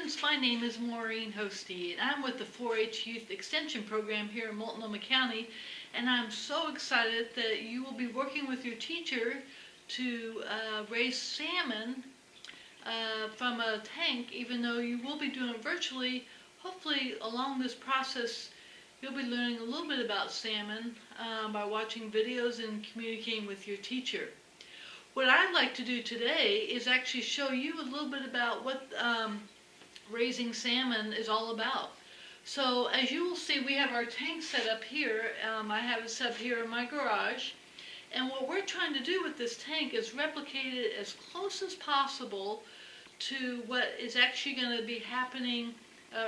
friends, my name is Maureen Hosty, and I'm with the 4-H Youth Extension Program here in Multnomah County, and I'm so excited that you will be working with your teacher to raise salmon from a tank, even though you will be doing it virtually. Hopefully along this process you'll be learning a little bit about salmon by watching videos and communicating with your teacher. What I'd like to do today is actually show you a little bit about what raising salmon is all about. So as you will see, we have our tank set up here. I have it set up here in my garage. And what we're trying to do with this tank is replicate it as close as possible to what is actually going to be happening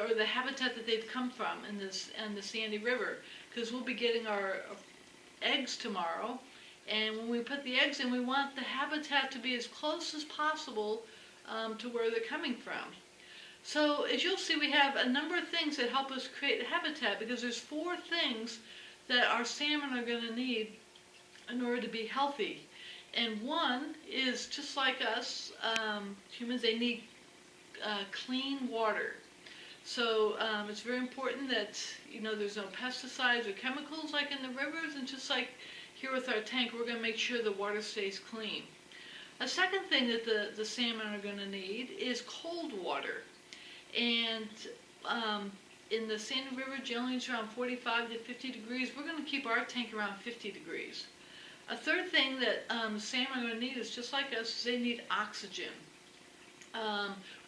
or the habitat that they've come from in the Sandy River, because we'll be getting our eggs tomorrow. And when we put the eggs in, we want the habitat to be as close as possible to where they're coming from. So as you'll see, we have a number of things that help us create habitat, because there's 4 things that our salmon are going to need in order to be healthy. And one is, just like us, humans, they need clean water. So it's very important that there's no pesticides or chemicals like in the rivers, and just like here with our tank, we're going to make sure the water stays clean. A second thing that the salmon are going to need is cold water. And in the Sandy River, generally it's around 45 to 50 degrees. We're going to keep our tank around 50 degrees. A third thing that the salmon are going to need is, just like us, they need oxygen.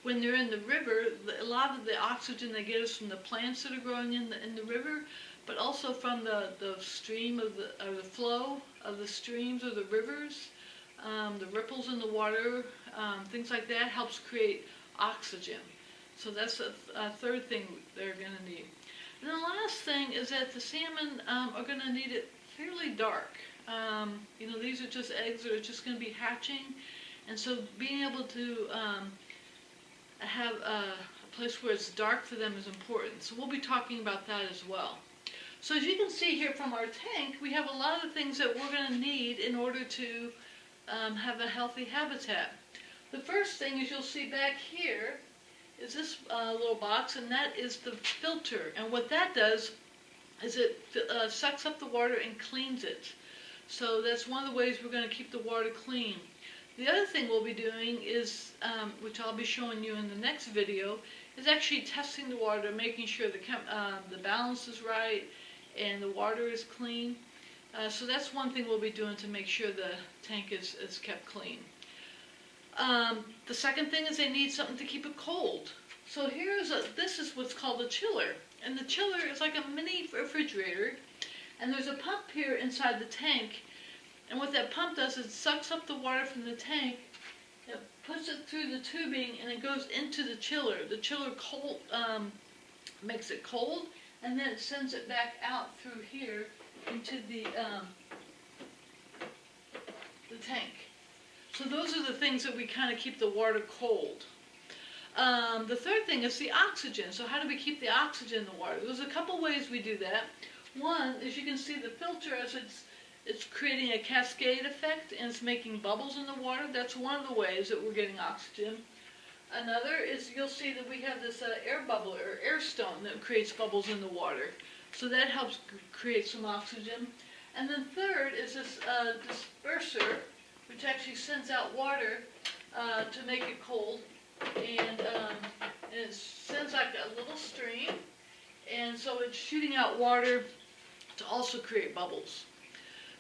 When they're in the river, a lot of the oxygen they get is from the plants that are growing in the river, but also from the stream or the flow of the streams or the rivers, the ripples in the water, things like that helps create oxygen. So that's a third thing they're going to need. And the last thing is that the salmon are going to need it fairly dark. These are just eggs that are just going to be hatching, and so being able to have a place where it's dark for them is important. So we'll be talking about that as well. So as you can see here from our tank, we have a lot of things that we're going to need in order to have a healthy habitat. The first thing, as you'll see back here, is this little box, and that is the filter. And what that does is it sucks up the water and cleans it. So that's one of the ways we're going to keep the water clean. The other thing we'll be doing is, which I'll be showing you in the next video, is actually testing the water, making sure the balance is right and the water is clean. So that's one thing we'll be doing to make sure the tank is kept clean. The second thing is they need something to keep it cold. So this is what's called a chiller. And the chiller is like a mini refrigerator. And there's a pump here inside the tank. And what that pump does is it sucks up the water from the tank, it puts it through the tubing, and it goes into the chiller. The chiller makes it cold, and then it sends it back out through here into the tank. So those are the things that we kind of keep the water cold. The third thing is the oxygen. So how do we keep the oxygen in the water? There's a couple ways we do that. One is, you can see the filter as it's creating a cascade effect, and it's making bubbles in the water. That's one of the ways that we're getting oxygen. Another is, you'll see that we have this air bubble or air stone that creates bubbles in the water. So that helps create some oxygen. And then third is this disperser, which actually sends out water to make it cold. And it sends like a little stream. And so it's shooting out water to also create bubbles.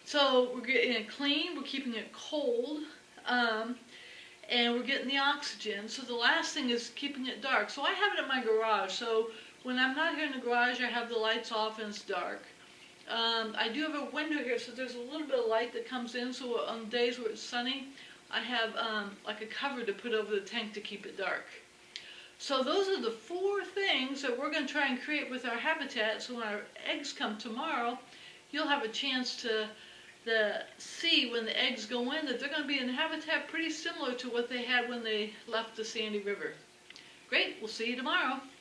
So we're getting it clean, we're keeping it cold, and we're getting the oxygen. So the last thing is keeping it dark. So I have it in my garage, so when I'm not here in the garage, I have the lights off and it's dark. I do have a window here, so there's a little bit of light that comes in, so on days where it's sunny, I have like a cover to put over the tank to keep it dark. So those are the 4 things that we're going to try and create with our habitat, so when our eggs come tomorrow, you'll have a chance to see when the eggs go in that they're going to be in habitat pretty similar to what they had when they left the Sandy River. Great, we'll see you tomorrow.